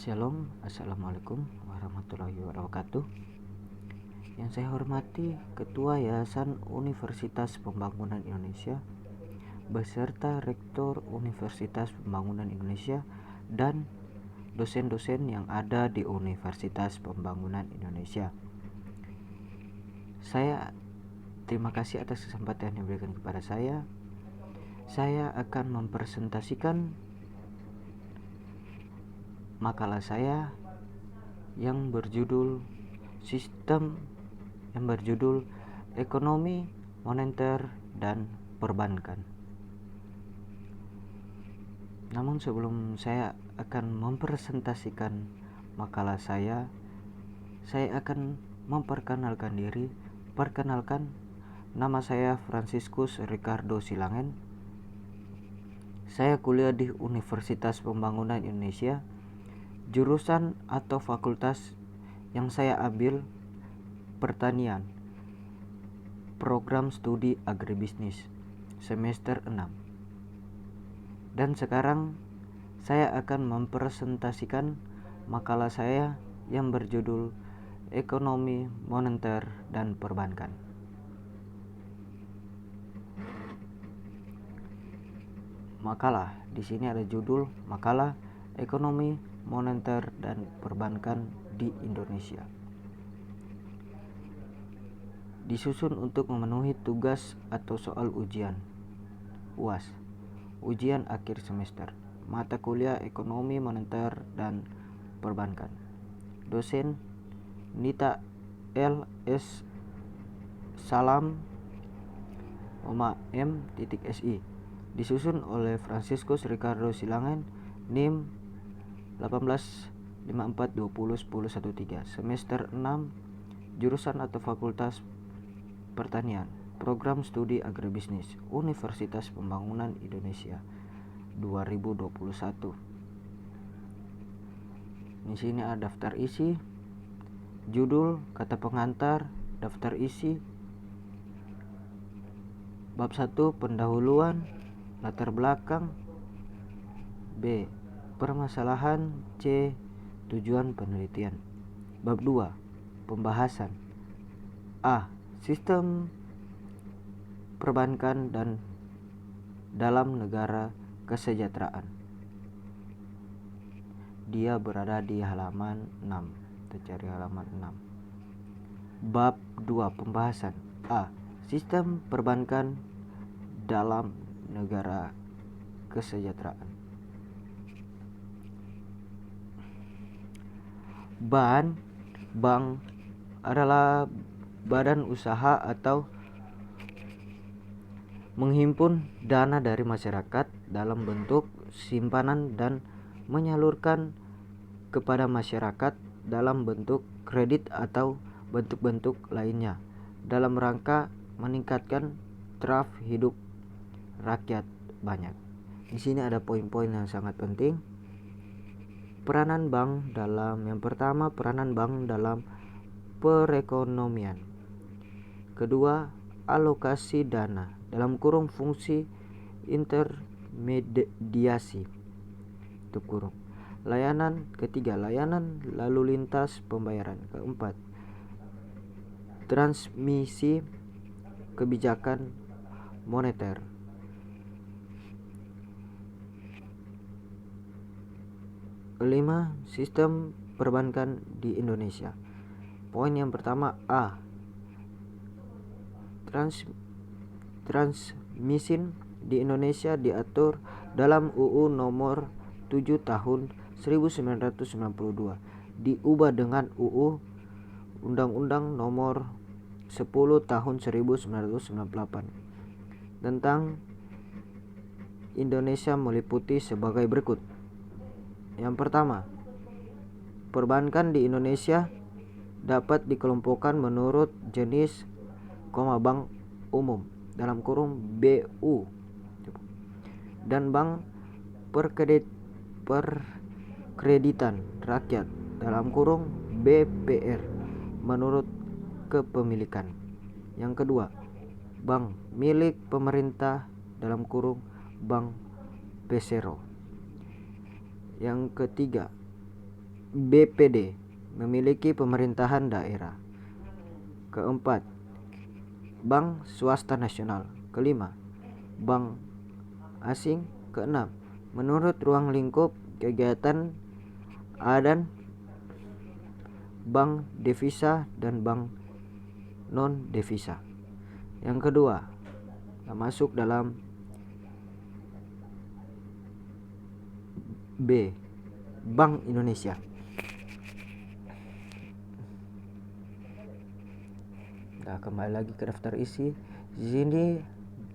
Shalom, Assalamualaikum warahmatullahi wabarakatuh. Yang saya hormati Ketua Yayasan Universitas Pembangunan Indonesia beserta Rektor Universitas Pembangunan Indonesia dan dosen-dosen yang ada di Universitas Pembangunan Indonesia. Saya terima kasih atas kesempatan yang diberikan kepada saya. Saya akan mempresentasikan makalah saya yang berjudul Ekonomi, Moneter, dan Perbankan. Namun sebelum saya akan mempresentasikan makalah saya akan memperkenalkan diri. Perkenalkan, nama saya Franciscus Ricardo Silangen. Saya kuliah di Universitas Pembangunan Indonesia. Jurusan atau fakultas yang saya ambil pertanian, program studi agribisnis semester 6. Dan sekarang saya akan mempresentasikan makalah saya yang berjudul Ekonomi, Moneter, dan Perbankan. Makalah di sini ada judul makalah Ekonomi, Moneter, dan Perbankan di Indonesia. Disusun untuk memenuhi tugas atau soal ujian UAS, ujian akhir semester, mata kuliah Ekonomi, Moneter, dan Perbankan. Dosen Nita L.S. Salam, M.Si. Disusun oleh Franciscus Ricardo Silangen, NIM 1854201013, semester 6, jurusan atau fakultas pertanian, program studi agribisnis, Universitas Pembangunan Indonesia 2021. Di sini ada daftar isi, judul, kata pengantar, daftar isi, bab 1 pendahuluan, latar belakang, B permasalahan, C tujuan penelitian. Bab 2 pembahasan, A sistem perbankan dan dalam negara kesejahteraan. Dia berada di halaman 6. Kita cari halaman 6. Bab 2 pembahasan, A sistem perbankan dalam negara kesejahteraan. Bank adalah badan usaha atau menghimpun dana dari masyarakat dalam bentuk simpanan dan menyalurkan kepada masyarakat dalam bentuk kredit atau bentuk-bentuk lainnya dalam rangka meningkatkan taraf hidup rakyat banyak. Di sini ada poin-poin yang sangat penting. Peranan bank dalam perekonomian. Kedua, alokasi dana dalam kurung fungsi intermediasi tutup kurung. Ketiga, layanan lalu lintas pembayaran. Keempat, transmisi kebijakan moneter. Kelima, sistem perbankan di Indonesia. Poin yang pertama, A transmisi di Indonesia diatur dalam UU nomor 7 tahun 1992, diubah dengan UU Undang-Undang nomor 10 tahun 1998 tentang Indonesia meliputi sebagai berikut. Yang pertama, perbankan di Indonesia dapat dikelompokkan menurut jenis, bank umum dalam kurung BU dan bank perkreditan rakyat dalam kurung BPR menurut kepemilikan. Yang kedua, bank milik pemerintah dalam kurung bank Pesero. Yang ketiga, BPD memiliki pemerintahan daerah. Keempat, bank swasta nasional. Kelima, bank asing. Keenam, menurut ruang lingkup kegiatan dan bank devisa dan bank non devisa. Yang kedua, masuk dalam B, Bank Indonesia. Nah, kembali lagi ke daftar isi. Di sini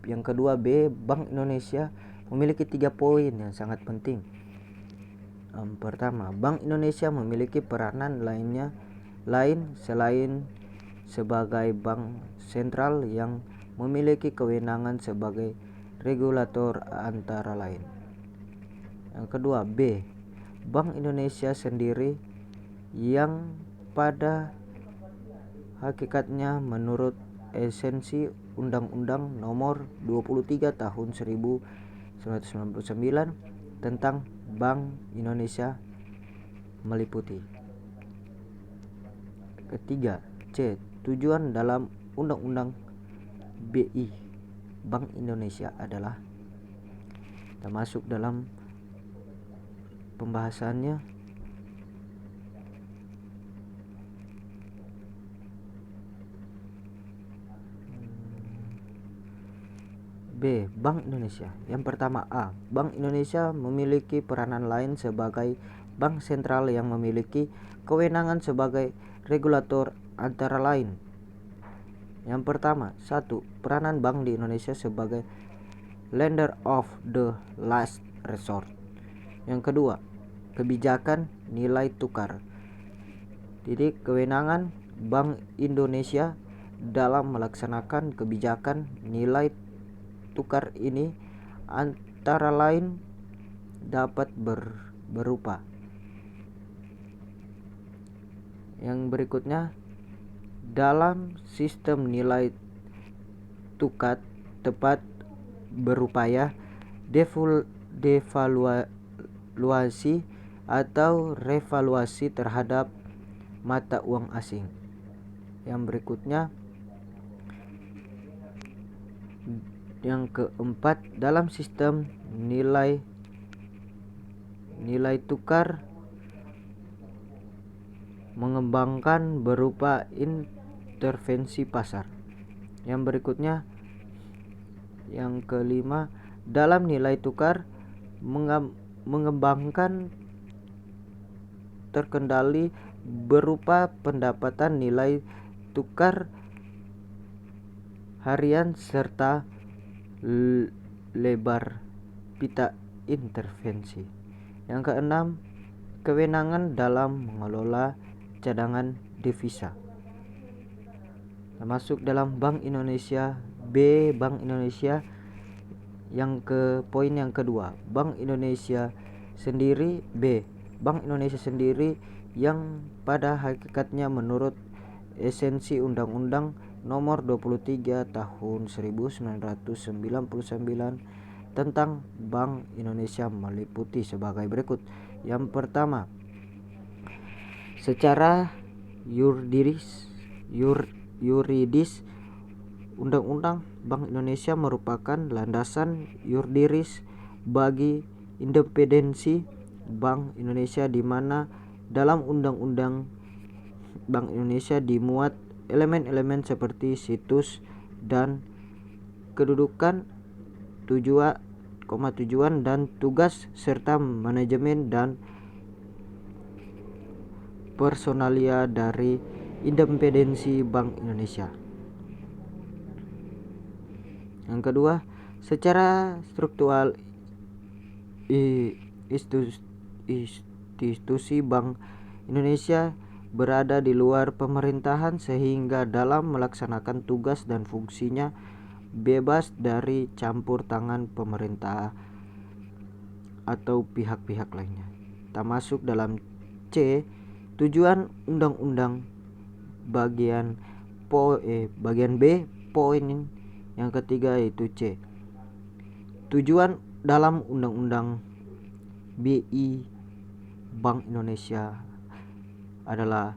yang kedua B, Bank Indonesia memiliki 3 poin yang sangat penting. Pertama, Bank Indonesia memiliki peranan lain selain sebagai bank sentral yang memiliki kewenangan sebagai regulator antara lain. Yang kedua, B, Bank Indonesia sendiri yang pada hakikatnya menurut esensi Undang-Undang Nomor 23 Tahun 1999 tentang Bank Indonesia meliputi. Ketiga, C, tujuan dalam Undang-Undang BI Bank Indonesia adalah, kita masuk dalam pembahasannya. B, Bank Indonesia. Yang pertama A, Bank Indonesia memiliki peranan lain sebagai bank sentral yang memiliki kewenangan sebagai regulator antara lain. Yang pertama, 1. Peranan bank di Indonesia sebagai lender of the last resort. Yang kedua, kebijakan nilai tukar. Jadi kewenangan Bank Indonesia dalam melaksanakan kebijakan nilai tukar ini antara lain dapat berupa. Yang berikutnya, dalam sistem nilai tukar tepat berupaya devaluasi atau revaluasi terhadap mata uang asing. Yang berikutnya, yang keempat, dalam sistem nilai tukar mengembangkan berupa intervensi pasar. Yang berikutnya, yang kelima, dalam nilai tukar mengembangkan terkendali berupa pendapatan nilai tukar harian serta lebar pita intervensi. Yang keenam, kewenangan dalam mengelola cadangan devisa, termasuk dalam Bank Indonesia. B, Bank Indonesia. Yang ke poin yang kedua, Bank Indonesia sendiri. B, Bank Indonesia sendiri yang pada hakikatnya menurut esensi Undang-Undang Nomor 23 Tahun 1999 tentang Bank Indonesia meliputi sebagai berikut. Yang pertama, secara yuridis Undang-Undang Bank Indonesia merupakan landasan yuridis bagi independensi Bank Indonesia, di mana dalam Undang-Undang Bank Indonesia dimuat elemen-elemen seperti situs dan kedudukan, tujuan dan tugas serta manajemen dan personalia dari independensi Bank Indonesia. Yang kedua, secara struktural institusi Bank Indonesia berada di luar pemerintahan sehingga dalam melaksanakan tugas dan fungsinya bebas dari campur tangan pemerintah atau pihak-pihak lainnya. Termasuk dalam C, tujuan undang-undang bagian B, poin yang ketiga yaitu C. Tujuan dalam Undang-Undang BI Bank Indonesia adalah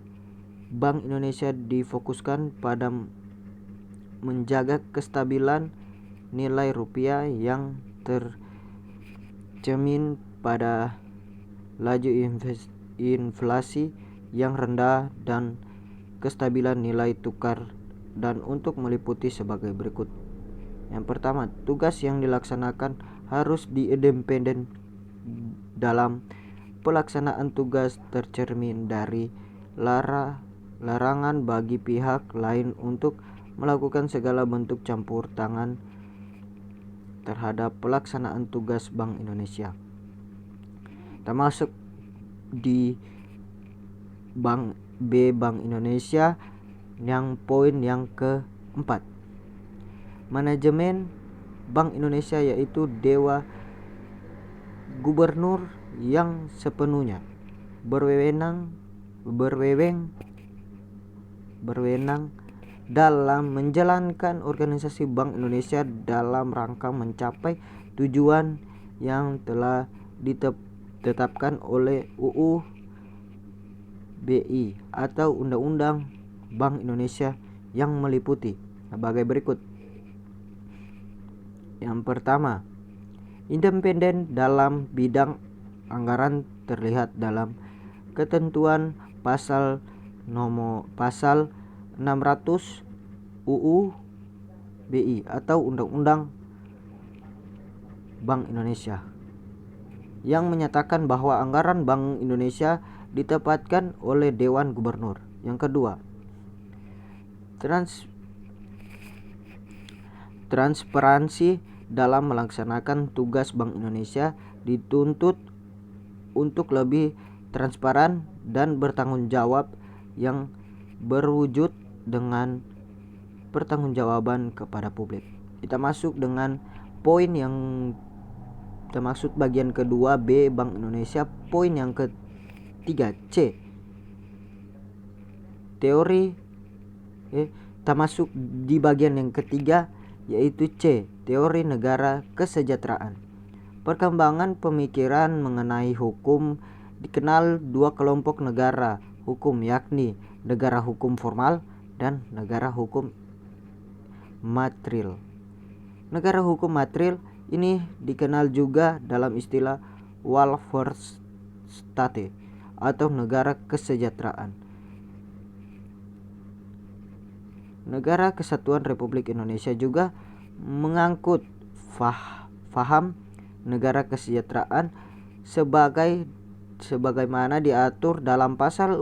Bank Indonesia difokuskan pada menjaga kestabilan nilai rupiah yang tercermin pada laju inflasi yang rendah dan kestabilan nilai tukar, dan untuk meliputi sebagai berikut. Yang pertama, tugas yang dilaksanakan harus independen dalam pelaksanaan tugas tercermin dari larangan bagi pihak lain untuk melakukan segala bentuk campur tangan terhadap pelaksanaan tugas Bank Indonesia, termasuk di Bank Indonesia. Yang poin yang keempat, manajemen Bank Indonesia yaitu Dewan Gubernur yang sepenuhnya berwenang dalam menjalankan organisasi Bank Indonesia dalam rangka mencapai tujuan yang telah ditetapkan oleh UU BI atau Undang-Undang Bank Indonesia, yang meliputi sebagai berikut. Yang pertama, independen dalam bidang anggaran terlihat dalam ketentuan pasal 600 UU BI atau Undang-Undang Bank Indonesia, yang menyatakan bahwa anggaran Bank Indonesia ditempatkan oleh Dewan Gubernur. Yang kedua, transparansi dalam melaksanakan tugas Bank Indonesia dituntut untuk lebih transparan dan bertanggung jawab, yang berwujud dengan pertanggungjawaban kepada publik. Kita masuk dengan poin yang termaksud bagian kedua B Bank Indonesia. Poin yang ketiga C, teori termasuk di bagian yang ketiga, yaitu C, teori negara kesejahteraan. Perkembangan pemikiran mengenai hukum dikenal dua kelompok negara hukum, yakni negara hukum formal dan negara hukum material. Negara hukum material ini dikenal juga dalam istilah welfare state atau negara kesejahteraan. Negara Kesatuan Republik Indonesia juga mengangkut faham negara kesejahteraan sebagaimana diatur dalam pasal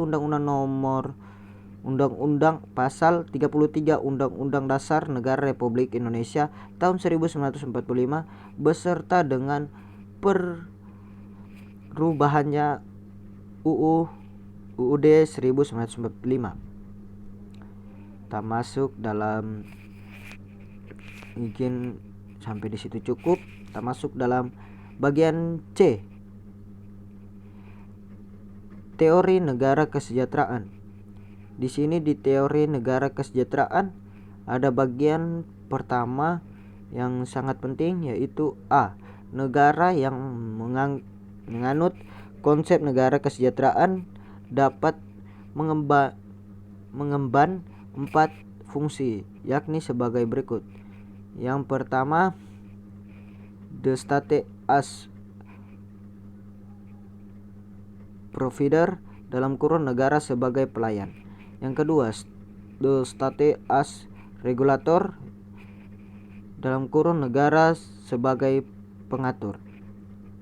Undang-Undang pasal 33 Undang-Undang Dasar Negara Republik Indonesia tahun 1945 beserta dengan perubahannya UUD 1945. Kita masuk dalam, mungkin sampai di situ cukup. Kita masuk dalam bagian C, teori negara kesejahteraan. Di sini di teori negara kesejahteraan ada bagian pertama yang sangat penting, yaitu A, negara yang menganut konsep negara kesejahteraan dapat mengemban 4 fungsi, yakni sebagai berikut. Yang pertama, the state as provider (negara sebagai pelayan). Yang kedua, the state as regulator (negara sebagai pengatur).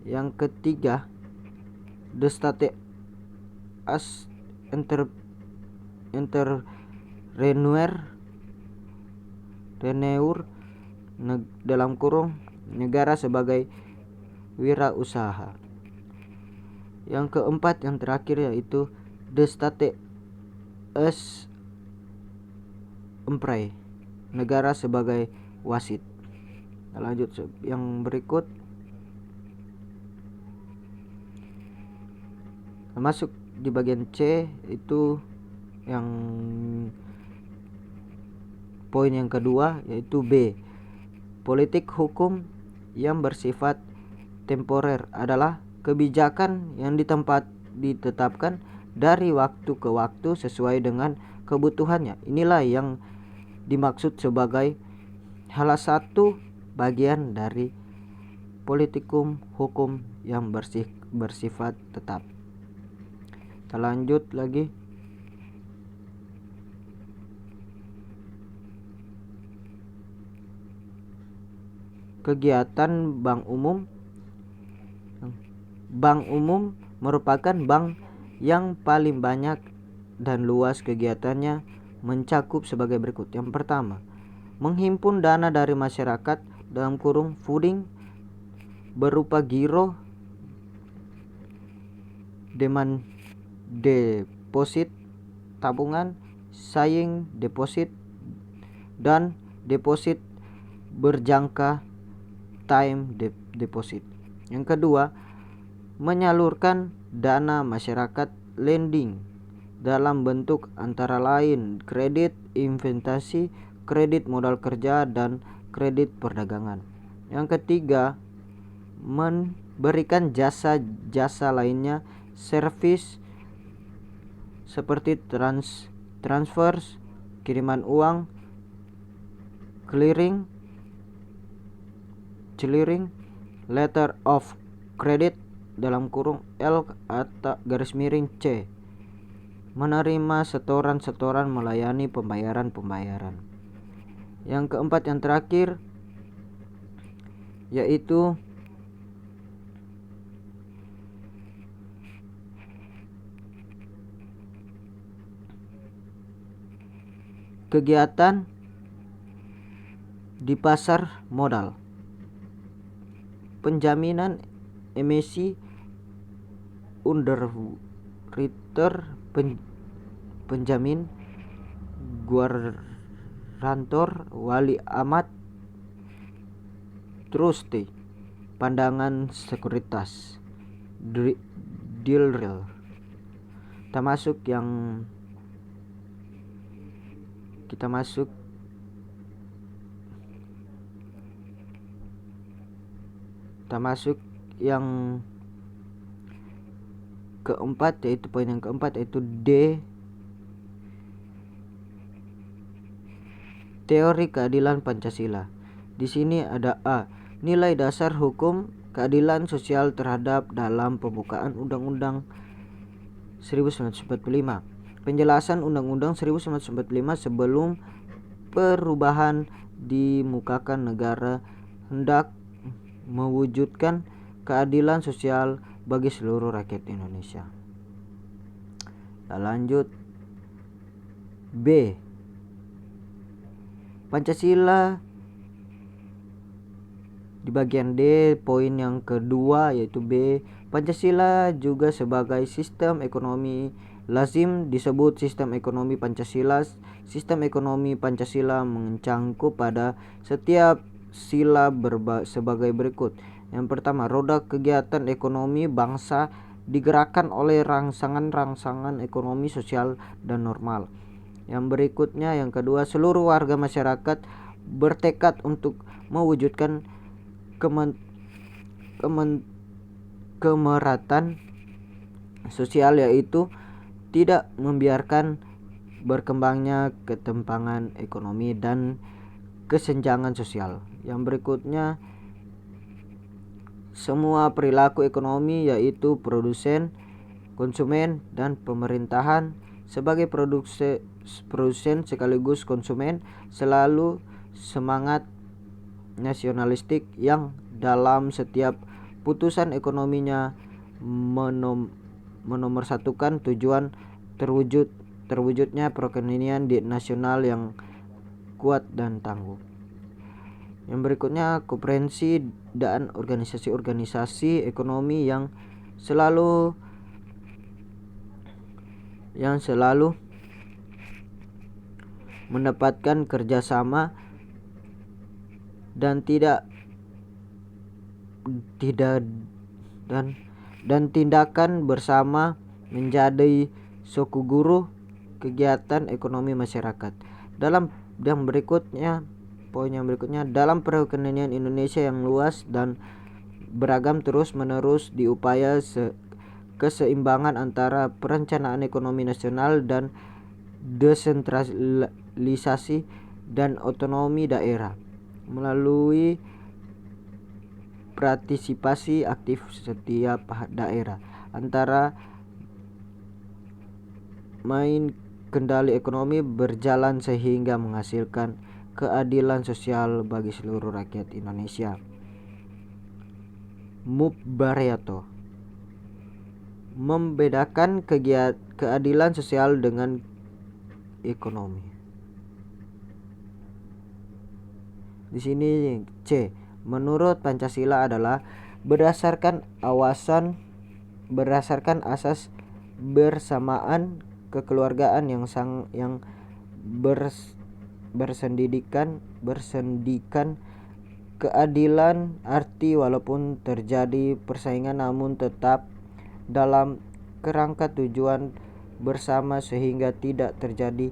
Yang ketiga, the state as reneur (negara sebagai wirausaha). Yang keempat, yang terakhir, yaitu the state as umpire, negara sebagai wasit. Kita lanjut yang berikut. Masuk di bagian C, itu yang poin yang kedua, yaitu B, politik hukum yang bersifat temporer adalah kebijakan yang ditetapkan dari waktu ke waktu sesuai dengan kebutuhannya. Inilah yang dimaksud sebagai salah satu bagian dari politikum hukum yang bersifat tetap. Kita lanjut lagi. Kegiatan bank umum. Bank umum merupakan bank yang paling banyak dan luas kegiatannya mencakup sebagai berikut. Yang pertama, menghimpun dana dari masyarakat dalam kurung funding berupa giro, demand deposit, tabungan, saving deposit, dan deposit berjangka time deposit. Yang kedua, menyalurkan dana masyarakat lending dalam bentuk antara lain kredit investasi, kredit modal kerja, dan kredit perdagangan. Yang ketiga, memberikan jasa-jasa lainnya, servis seperti transfer, kiriman uang, clearing, letter of credit dalam kurung L atau garis miring C, menerima setoran melayani pembayaran. Yang keempat, yang terakhir, yaitu kegiatan di pasar modal, penjaminan emisi underwriter, penjamin, guarantor, wali amat, trustee, pandangan sekuritas, dealer, termasuk yang keempat, yaitu poin yang keempat, yaitu D, teori keadilan Pancasila. Di sini ada A, nilai dasar hukum keadilan sosial terhadap dalam pembukaan Undang-Undang 1945. Penjelasan Undang-Undang 1945 sebelum perubahan dimukakan negara hendak mewujudkan keadilan sosial bagi seluruh rakyat Indonesia. Kita lanjut. B, Pancasila di bagian D, poin yang kedua, yaitu B, Pancasila juga sebagai sistem ekonomi lazim disebut sistem ekonomi Pancasila. Sistem ekonomi Pancasila mencangkup pada setiap sila sebagai berikut. Yang pertama, roda kegiatan ekonomi bangsa digerakkan oleh rangsangan ekonomi sosial dan normal. Yang berikutnya, yang kedua, seluruh warga masyarakat bertekad untuk mewujudkan kemeratan sosial, yaitu tidak membiarkan berkembangnya ketimpangan ekonomi dan kesenjangan sosial. Yang berikutnya, semua perilaku ekonomi, yaitu produsen, konsumen, dan pemerintahan sebagai produsen sekaligus konsumen, selalu semangat nasionalistik yang dalam setiap putusan ekonominya menomorsatukan tujuan terwujudnya perekonomian nasional yang kuat dan tangguh. Yang berikutnya, koperasi dan organisasi-organisasi ekonomi yang selalu mendapatkan kerjasama dan tindakan bersama menjadi sokuguru kegiatan ekonomi masyarakat. Dalam yang berikutnya, poin yang berikutnya, dalam perekonomian Indonesia yang luas dan beragam terus-menerus diupaya keseimbangan antara perencanaan ekonomi nasional dan desentralisasi dan otonomi daerah melalui partisipasi aktif setiap daerah antara main kendali ekonomi berjalan sehingga menghasilkan keadilan sosial bagi seluruh rakyat Indonesia. Mubaryato membedakan keadilan sosial dengan ekonomi. Di sini C, menurut Pancasila adalah berdasarkan asas bersamaan kekeluargaan yang bersendikan keadilan arti walaupun terjadi persaingan namun tetap dalam kerangka tujuan bersama sehingga tidak terjadi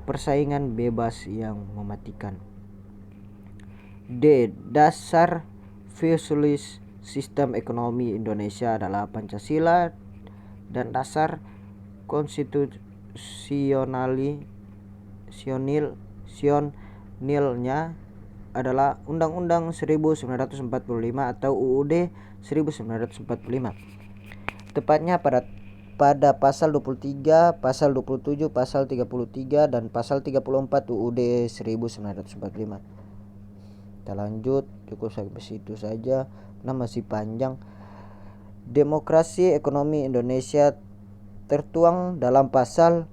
persaingan bebas yang mematikan. D, dasar filosofis sistem ekonomi Indonesia adalah Pancasila dan dasar konstitusionalnya adalah Undang-Undang 1945 atau UUD 1945. Tepatnya pada pasal 23, pasal 27, pasal 33 dan pasal 34 UUD 1945. Kita lanjut, cukup sampai situ saja karena masih panjang. Demokrasi ekonomi Indonesia tertuang dalam pasal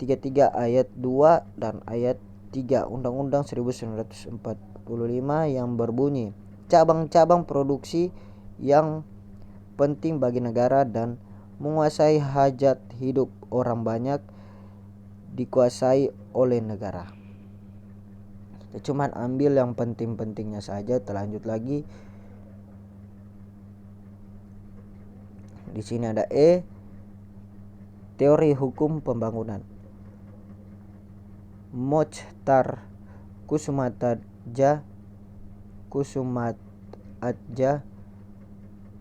33 ayat 2 dan ayat 3 Undang-Undang 1945 yang berbunyi, cabang-cabang produksi yang penting bagi negara dan menguasai hajat hidup orang banyak dikuasai oleh negara. Kita cuman ambil yang penting-pentingnya saja. Terlanjut lagi. Di sini ada E, teori hukum pembangunan. Mochtar Kusumadja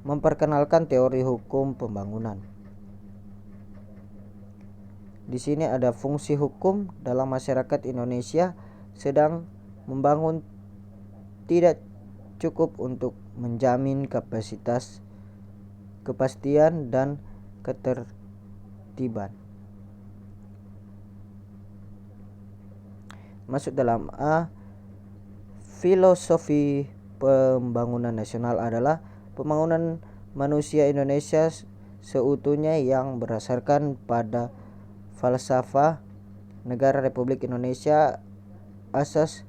memperkenalkan teori hukum pembangunan. Di sini ada fungsi hukum dalam masyarakat Indonesia sedang membangun tidak cukup untuk menjamin kepastian dan ketertiban. Masuk dalam A, filosofi pembangunan nasional adalah pembangunan manusia Indonesia seutuhnya yang berdasarkan pada falsafah negara Republik Indonesia. Asas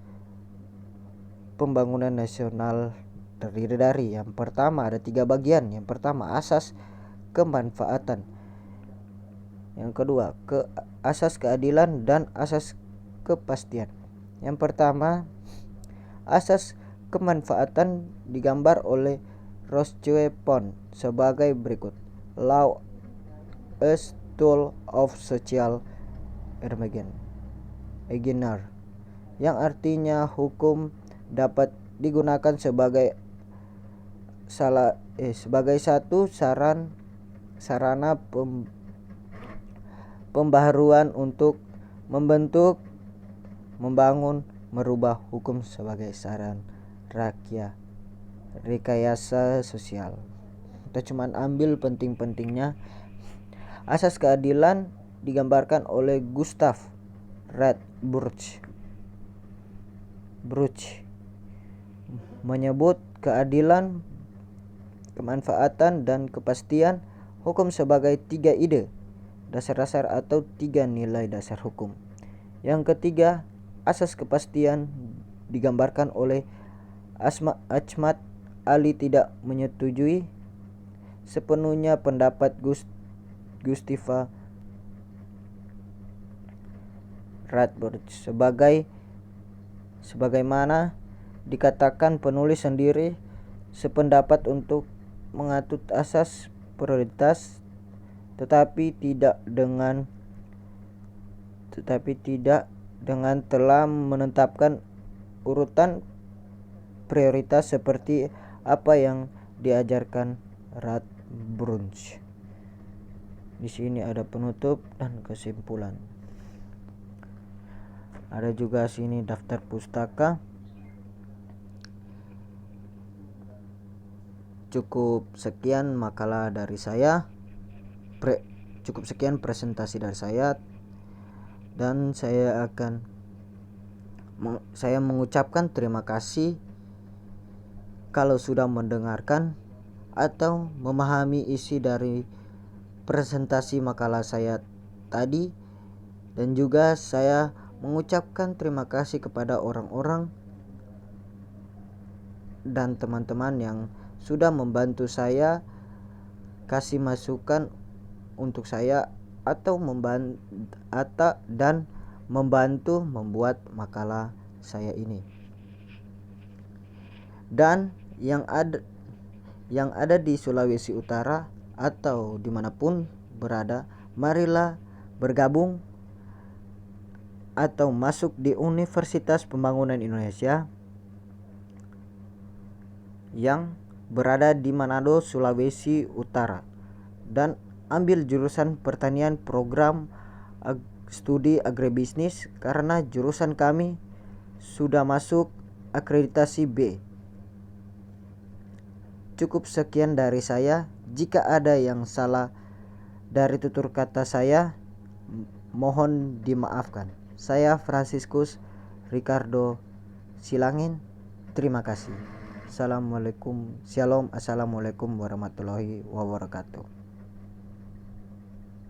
pembangunan nasional terdiri dari, yang pertama ada 3 bagian. Yang pertama asas kemanfaatan, yang kedua asas keadilan dan asas kepastian. Yang pertama asas kemanfaatan digambar oleh Rochelle Pond sebagai berikut. Law as tool of social engineer, yang artinya hukum dapat digunakan sebagai satu sarana pembaharuan untuk membentuk, membangun, merubah hukum sebagai saran rekayasa sosial. Kita cuman ambil penting-pentingnya. Asas keadilan digambarkan oleh Gustav Radbruch menyebut keadilan, kemanfaatan dan kepastian hukum sebagai 3 ide dasar-dasar atau 3 nilai dasar hukum. Yang ketiga, asas kepastian digambarkan oleh Ahmad Ali tidak menyetujui sepenuhnya pendapat Gustav Radbruch sebagaimana dikatakan penulis sendiri sependapat untuk mengatur asas prioritas tetapi tidak dengan telah menetapkan urutan prioritas seperti apa yang diajarkan Bruns. Di sini ada penutup dan kesimpulan. Ada juga sini daftar pustaka. Cukup sekian makalah dari saya. Cukup sekian presentasi dari saya, dan saya mengucapkan terima kasih kalau sudah mendengarkan atau memahami isi dari presentasi makalah saya tadi, dan juga saya mengucapkan terima kasih kepada orang-orang dan teman-teman yang sudah membantu saya, kasih masukan untuk saya atau membantu membuat makalah saya ini. Dan yang ada di Sulawesi Utara atau dimanapun berada, marilah bergabung atau masuk di Universitas Pembangunan Indonesia yang berada di Manado, Sulawesi Utara, dan ambil jurusan pertanian program studi agribisnis, karena jurusan kami sudah masuk akreditasi B. Cukup sekian dari saya. Jika ada yang salah dari tutur kata saya, mohon dimaafkan. Saya Franciscus Ricardo Silangin. Terima kasih. Assalamualaikum. Shalom. Assalamualaikum warahmatullahi wabarakatuh.